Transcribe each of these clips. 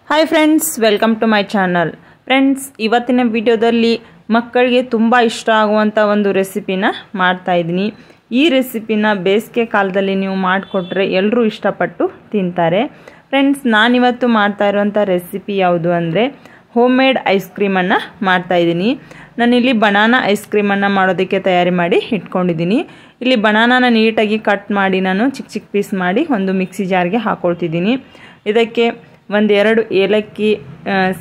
Hi friends, welcome to my channel. Friends, ಇವತ್ತಿನ ವಿಡಿಯೋದಲ್ಲಿ ಮಕ್ಕಳಿಗೆ ತುಂಬ ಇಷ್ಟ ಆಗುವಂಥ ಒಂದು ರೆಸಿಪಿನ ಮಾಡ್ತಾಯಿದ್ದೀನಿ. ಈ ರೆಸಿಪಿನ ಬೇಸಿಗೆ ಕಾಲದಲ್ಲಿ ನೀವು ಮಾಡಿಕೊಟ್ರೆ ಎಲ್ಲರೂ ಇಷ್ಟಪಟ್ಟು ತಿಂತಾರೆ. ಫ್ರೆಂಡ್ಸ್, ನಾನಿವತ್ತು ಮಾಡ್ತಾ ಇರುವಂಥ ರೆಸಿಪಿ ಯಾವುದು ಅಂದರೆ ಹೋಮ್ ಮೇಡ್ ಐಸ್ ಕ್ರೀಮನ್ನು ಮಾಡ್ತಾಯಿದ್ದೀನಿ. ನಾನಿಲ್ಲಿ ಬನಾನಾ ಐಸ್ ಕ್ರೀಮನ್ನು ಮಾಡೋದಕ್ಕೆ ತಯಾರಿ ಮಾಡಿ ಇಟ್ಕೊಂಡಿದ್ದೀನಿ. ಇಲ್ಲಿ ಬನಾನಾನ ನೀಟಾಗಿ ಕಟ್ ಮಾಡಿ ನಾನು ಚಿಕ್ಕ ಚಿಕ್ಕ ಪೀಸ್ ಮಾಡಿ ಒಂದು ಮಿಕ್ಸಿ ಜಾರ್ಗೆ ಹಾಕ್ಕೊಳ್ತಿದ್ದೀನಿ. ಇದಕ್ಕೆ ಒಂದೆರಡು ಏಲಕ್ಕಿ,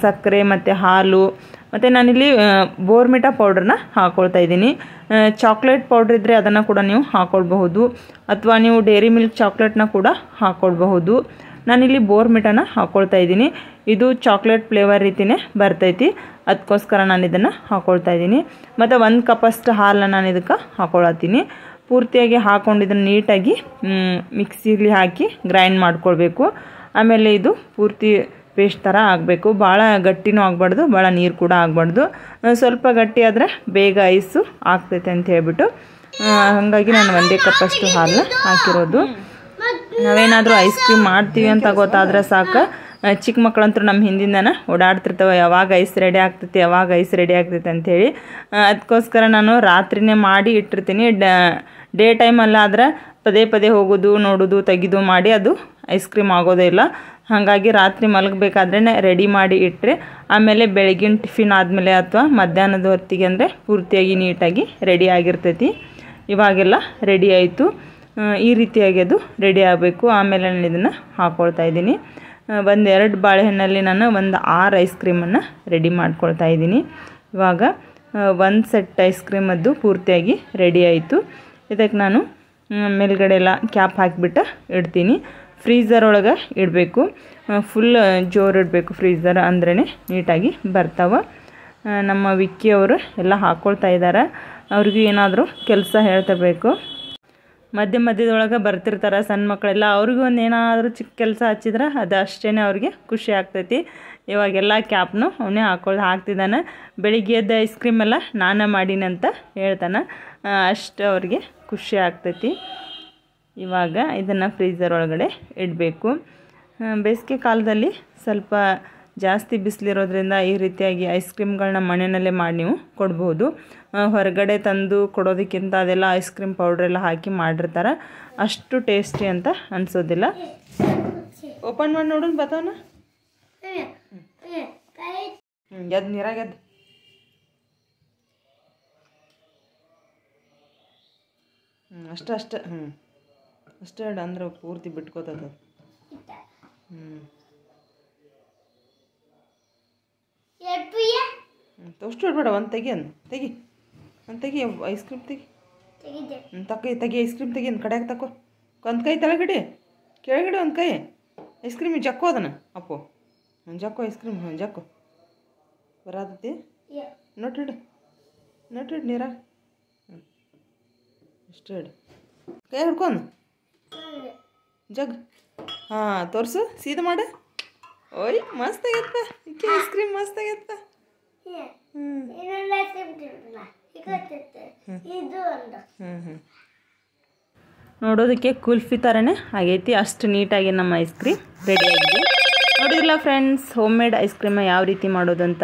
ಸಕ್ಕರೆ ಮತ್ತು ಹಾಲು ಮತ್ತು ನಾನಿಲ್ಲಿ ಬೋರ್ಮಿಟಾ ಪೌಡ್ರನ್ನ ಹಾಕ್ಕೊಳ್ತಾ ಇದ್ದೀನಿ. ಚಾಕ್ಲೇಟ್ ಪೌಡ್ರ್ ಇದ್ದರೆ ಅದನ್ನು ಕೂಡ ನೀವು ಹಾಕ್ಕೊಳ್ಬಹುದು, ಅಥವಾ ನೀವು ಡೈರಿ ಮಿಲ್ಕ್ ಚಾಕ್ಲೇಟ್ನ ಕೂಡ ಹಾಕ್ಕೊಳ್ಬಹುದು. ನಾನಿಲ್ಲಿ ಬೋರ್ಮಿಟಾನ ಹಾಕ್ಕೊಳ್ತಾ ಇದ್ದೀನಿ. ಇದು ಚಾಕ್ಲೇಟ್ ಫ್ಲೇವರ್ ರೀತಿಯೇ ಬರ್ತೈತಿ, ಅದಕ್ಕೋಸ್ಕರ ನಾನು ಇದನ್ನು ಹಾಕ್ಕೊಳ್ತಾ ಇದ್ದೀನಿ. ಮತ್ತು 1 ಕಪ್ಪಷ್ಟು ಹಾಲನ್ನು ನಾನು ಇದಕ್ಕೆ ಹಾಕ್ಕೊಳತ್ತೀನಿ. ಪೂರ್ತಿಯಾಗಿ ಹಾಕ್ಕೊಂಡು ಇದನ್ನು ನೀಟಾಗಿ ಮಿಕ್ಸಿಲಿ ಹಾಕಿ ಗ್ರೈಂಡ್ ಮಾಡ್ಕೊಳ್ಬೇಕು. ಆಮೇಲೆ ಇದು ಪೂರ್ತಿ ಪೇಸ್ಟ್ ಥರ ಆಗಬೇಕು. ಭಾಳ ಗಟ್ಟಿನೂ ಆಗಬಾರ್ದು, ಭಾಳ ನೀರು ಕೂಡ ಆಗಬಾರ್ದು. ಸ್ವಲ್ಪ ಗಟ್ಟಿ ಆದರೆ ಬೇಗ ಐಸು ಆಗ್ತೈತೆ ಅಂತ ಹೇಳ್ಬಿಟ್ಟು ಹಾಗಾಗಿ ನಾನು 1 ಕಪ್ಪಷ್ಟು ಹಾಲನ್ನ ಹಾಕಿರೋದು. ನಾವೇನಾದರೂ ಐಸ್ ಕ್ರೀಮ್ ಮಾಡ್ತೀವಿ ಅಂತ ಗೊತ್ತಾದರೆ ಸಾಕು, ಚಿಕ್ಕ ಮಕ್ಕಳಂತೂ ನಮ್ಮ ಹಿಂದಿಂದನೇ ಓಡಾಡ್ತಿರ್ತವೆ, ಯಾವಾಗ ಐಸ್ ರೆಡಿ ಆಗ್ತೈತಿ ಯಾವಾಗ ಐಸ್ ರೆಡಿ ಆಗ್ತೈತೆ ಅಂಥೇಳಿ. ಅದಕ್ಕೋಸ್ಕರ ನಾನು ರಾತ್ರಿನೇ ಮಾಡಿ ಇಟ್ಟಿರ್ತೀನಿ. ಡೇ ಟೈಮಲ್ಲಾದ್ರೆ ಪದೇ ಪದೇ ಹೋಗೋದು, ನೋಡೋದು, ತೆಗೆದು ಮಾಡಿ ಅದು ಐಸ್ ಕ್ರೀಮ್ ಆಗೋದೇ ಇಲ್ಲ. ಹಾಗಾಗಿ ರಾತ್ರಿ ಮಲಗಬೇಕಾದ್ರೆ ರೆಡಿ ಮಾಡಿ ಇಟ್ಟರೆ ಆಮೇಲೆ ಬೆಳಗಿನ ಟಿಫಿನ್ ಆದಮೇಲೆ ಅಥವಾ ಮಧ್ಯಾಹ್ನದ ಹೊತ್ತಿಗೆ ಅಂದರೆ ಪೂರ್ತಿಯಾಗಿ ನೀಟಾಗಿ ರೆಡಿ ಆಗಿರ್ತೈತಿ. ಇವಾಗೆಲ್ಲ ರೆಡಿ ಆಯಿತು. ಈ ರೀತಿಯಾಗಿ ಅದು ರೆಡಿ ಆಗಬೇಕು. ಆಮೇಲೆ ನಾನು ಇದನ್ನು ಹಾಕ್ಕೊಳ್ತಾ ಇದ್ದೀನಿ. 1-2 ಬಾಳೆಹಣ್ಣಲ್ಲಿ ನಾನು 6 ಐಸ್ ಕ್ರೀಮನ್ನು ರೆಡಿ ಮಾಡ್ಕೊಳ್ತಾ ಇದ್ದೀನಿ. ಇವಾಗ 1 ಸೆಟ್ ಐಸ್ ಕ್ರೀಮದ್ದು ಪೂರ್ತಿಯಾಗಿ ರೆಡಿ ಆಯಿತು. ಇದಕ್ಕೆ ನಾನು ಮೇಲ್ಗಡೆ ಎಲ್ಲ ಕ್ಯಾಪ್ ಹಾಕಿಬಿಟ್ಟು ಇಡ್ತೀನಿ. ಫ್ರೀಝರ್ ಒಳಗೆ ಇಡಬೇಕು, ಫುಲ್ ಜೋರು ಇಡಬೇಕು. ಫ್ರೀಝರ್ ಅಂದ್ರೇ ನೀಟಾಗಿ ಬರ್ತಾವೆ. ನಮ್ಮ ವಿಕ್ಕಿ ಅವರು ಎಲ್ಲ ಹಾಕ್ಕೊಳ್ತಾ ಇದ್ದಾರೆ. ಅವ್ರಿಗೂ ಏನಾದರೂ ಕೆಲಸ ಹೇಳ್ತಿರ್ಬೇಕು. ಮಧ್ಯದೊಳಗೆ ಬರ್ತಿರ್ತಾರೆ ಸಣ್ಣ ಮಕ್ಕಳೆಲ್ಲ. ಅವ್ರಿಗೂ ಒಂದು ಏನಾದರೂ ಚಿಕ್ಕ ಕೆಲಸ ಹಚ್ಚಿದ್ರೆ ಅದು ಅಷ್ಟೇ ಅವ್ರಿಗೆ ಖುಷಿ ಆಗ್ತೈತಿ. ಇವಾಗೆಲ್ಲ ಕ್ಯಾಪ್ನು ಅವನೇ ಹಾಕ್ತಿದ್ದಾನೆ. ಬೆಳಿಗ್ಗೆ ಎದ್ದು ಐಸ್ ಕ್ರೀಮ್ ಎಲ್ಲ ನಾನೇ ಮಾಡೀನಿ ಅಂತ ಹೇಳ್ತಾನೆ. ಅಷ್ಟು ಅವ್ರಿಗೆ ಖುಷಿ ಆಗ್ತೈತಿ. ಇವಾಗ ಇದನ್ನು ಫ್ರೀಝರ್ ಒಳಗಡೆ ಇಡಬೇಕು. ಬೇಸಿಗೆ ಕಾಲದಲ್ಲಿ ಸ್ವಲ್ಪ ಜಾಸ್ತಿ ಬಿಸಿಲಿರೋದ್ರಿಂದ ಈ ರೀತಿಯಾಗಿ ಐಸ್ ಕ್ರೀಮ್ಗಳನ್ನ ಮನೆಯಲ್ಲೇ ಮಾಡಿ ನೀವು ಕೊಡ್ಬೋದು. ಹೊರಗಡೆ ತಂದು ಕೊಡೋದಕ್ಕಿಂತ ಅದೆಲ್ಲ ಐಸ್ ಕ್ರೀಮ್ ಪೌಡ್ರೆಲ್ಲ ಹಾಕಿ ಮಾಡಿರ್ತಾರೆ, ಅಷ್ಟು ಟೇಸ್ಟಿ ಅಂತ ಅನಿಸೋದಿಲ್ಲ. ಓಪನ್ ಮಾಡಿ ನೋಡೋಣ ಬತಾವನ. ಎದ್ದು ನೀರಾಗ ಎದ್ದು ಅಷ್ಟೇ ಅಷ್ಟೇ ಇಡು ಅಂದ್ರೆ ಪೂರ್ತಿ ಬಿಟ್ಕೋತದ. ಅಷ್ಟು ಇಡ್ಬೇಡ. ಒಂದು ತೆಗಿ ಐಸ್ ಕ್ರೀಮ್ ತೆಗಿ ಐಸ್ ಕ್ರೀಮ್ ತೆಗಿ. ಕಡೆಯಾಗ ತಕೋ. ಒಂದು ಕೈ ತೆಳಗಡೆ ಕೆಳಗಡೆ, ಒಂದು ಕೈ ಐಸ್ ಕ್ರೀಮ್ ಜಕ್ಕೋ ಅದನ್ನು. ಅಪ್ಪೋ ಜಕ್ಕೋ ಐಸ್ ಕ್ರೀಮ್. ಜಕ್ಕೋ ಬರತೈತಿ. ನೋಟಿಡು ನೀರಾಗ ಅಷ್ಟು ಇಡು. ಕೈ ಹಿಡ್ಕೊಂಡು ಜಗ್ ತೋರಿಸು, ಸೀದಾ ಮಾಡ. ಓಯ್ ಮಸ್ತ್ ಆಗೈತ ಐಸ್ ಕ್ರೀಮ್, ಮಸ್ತ್ ಆಗೈತ. ನೋಡೋದಕ್ಕೆ ಕುಲ್ಫಿ ಥರನೇ ಆಗೈತಿ. ಅಷ್ಟು ನೀಟಾಗಿ ನಮ್ಮ ಐಸ್ ಕ್ರೀಮ್ ರೆಡಿ ಆಗಿದೆ. ನೋಡಿದ್ರಲ್ಲ ಫ್ರೆಂಡ್ಸ್, ಹೋಮ್ ಮೇಡ್ ಐಸ್ ಕ್ರೀಮ ಯಾವ ರೀತಿ ಮಾಡೋದಂತ.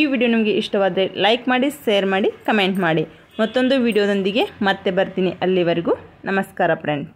ಈ ವಿಡಿಯೋ ನಿಮಗೆ ಇಷ್ಟವಾದರೆ ಲೈಕ್ ಮಾಡಿ, ಶೇರ್ ಮಾಡಿ, ಕಮೆಂಟ್ ಮಾಡಿ. ಮತ್ತೊಂದು ವಿಡಿಯೋದೊಂದಿಗೆ ಮತ್ತೆ ಬರ್ತೀನಿ. ಅಲ್ಲಿವರೆಗೂ ನಮಸ್ಕಾರ ಫ್ರೆಂಡ್ಸ್.